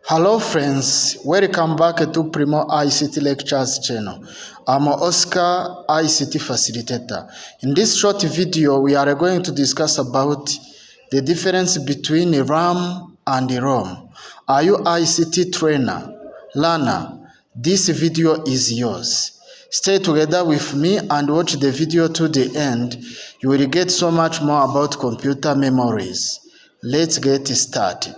Hello friends, welcome back to Primo ICT Lectures channel. I'm Oscar, ICT Facilitator. In this short video, we are going to discuss about the difference between RAM and ROM. Are you ICT trainer, learner? This video is yours. Stay together with me and watch the video to the end. You will get so much more about computer memories. Let's get started.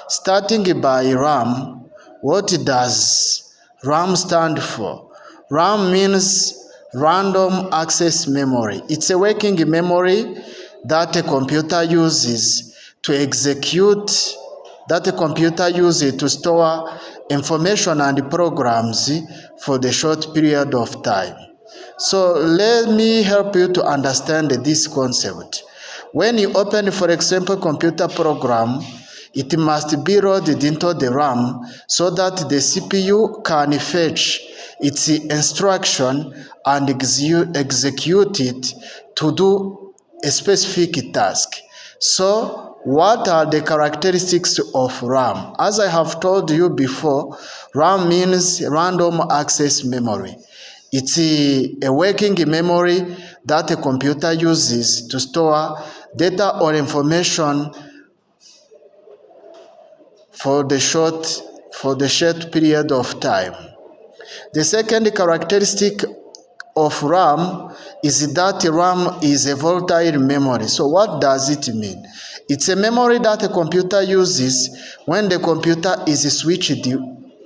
Starting by RAM, what does RAM stand for? RAM means random access memory. It's a working memory that a computer uses to execute, that a computer uses to store information and programs for the short period of time. So let me help you to understand this concept. When you open, for example, computer program, it must be loaded into the RAM so that the CPU can fetch its instruction and execute it to do a specific task. So, what are the characteristics of RAM? As I have told you before, RAM means random access memory. It's a working memory that a computer uses to store data or information for the short period of time. The second characteristic of RAM is that RAM is a volatile memory. So what does it mean? It's a memory that a computer uses when the computer is switched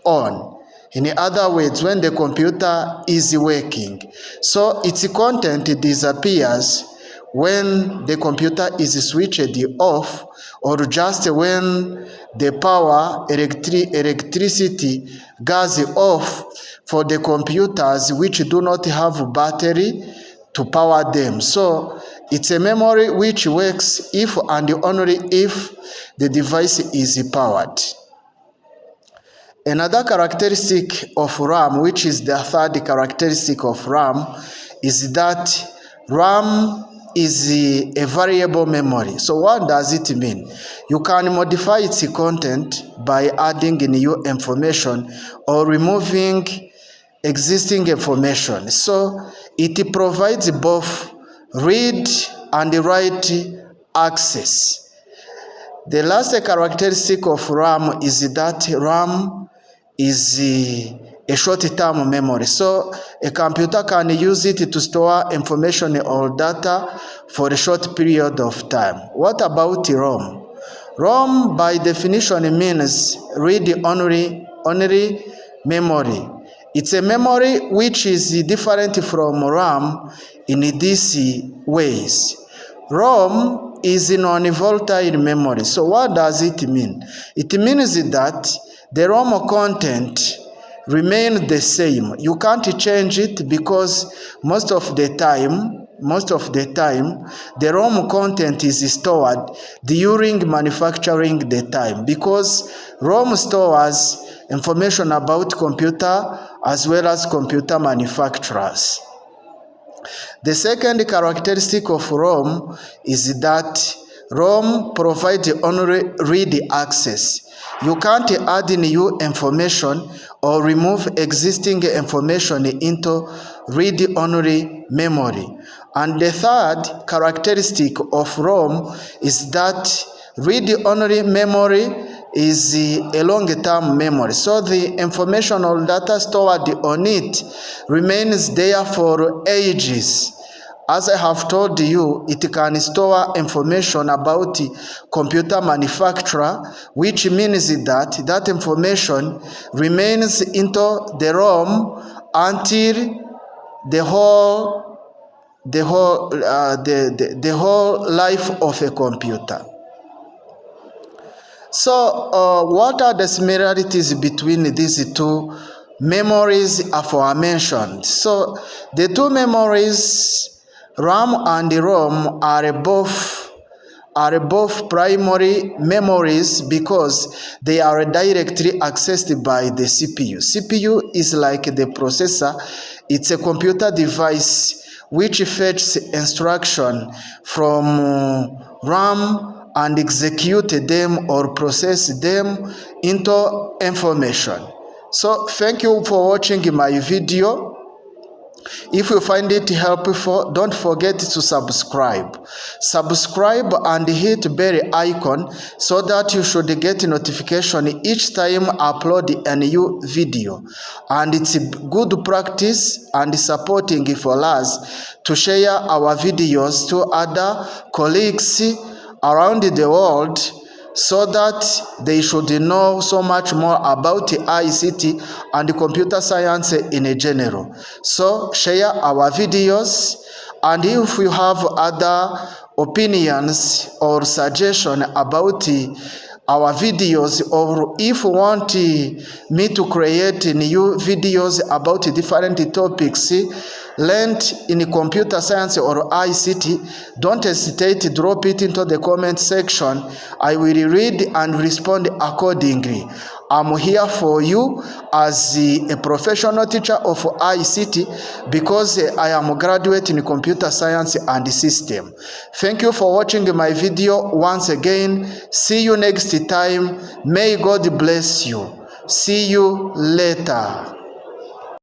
on. In other words, when the computer is working. So its content disappears when the computer is switched off, or just when the power, electricity goes off for the computers which do not have battery to power them. So it's a memory which works if and only if the device is powered. Another characteristic of RAM, which is the third characteristic of RAM, is that RAM is a variable memory. So what does it mean? You can modify its content by adding new information or removing existing information. So it provides both read and write access. The last characteristic of RAM is that RAM is a short-term memory. So a computer can use it to store information or data for a short period of time. What about ROM? ROM by definition means read-only memory. It's a memory which is different from RAM in these ways. ROM is a non-volatile memory. So what does it mean? It means that the ROM content remains the same. You can't change it because most of the time, the ROM content is stored during manufacturing the time, because ROM stores information about computer as well as computer manufacturers. The second characteristic of ROM is that ROM provides only read access. You can't add new information or remove existing information into read-only memory. And the third characteristic of ROM is that read-only memory is a long-term memory. So the information or data stored on it remains there for ages. As I have told you, it can store information about computer manufacturer, which means that that information remains into the ROM until the whole life of a computer. So, what are the similarities between these two memories aforementioned? So, the two memories, RAM and ROM, are both primary memories because they are directly accessed by the CPU. CPU is like the processor. It's a computer device which fetches instruction from RAM and execute them or process them into information. So thank you for watching my video. If you find it helpful, don't forget to subscribe. Subscribe and hit bell icon so that you should get notification each time I upload a new video. And it's good practice and supporting for us to share our videos to other colleagues around the world, so that they should know so much more about ICT and computer science in general. So share our videos, and if you have other opinions or suggestion about our videos, or if you want me to create new videos about different topics learned in computer science or ICT, don't hesitate, drop it into the comment section. I will read and respond accordingly. I'm here for you as a professional teacher of ICT, because I am a graduate in computer science and system. Thank you for watching my video once again. See you next time. May God bless you. See you later.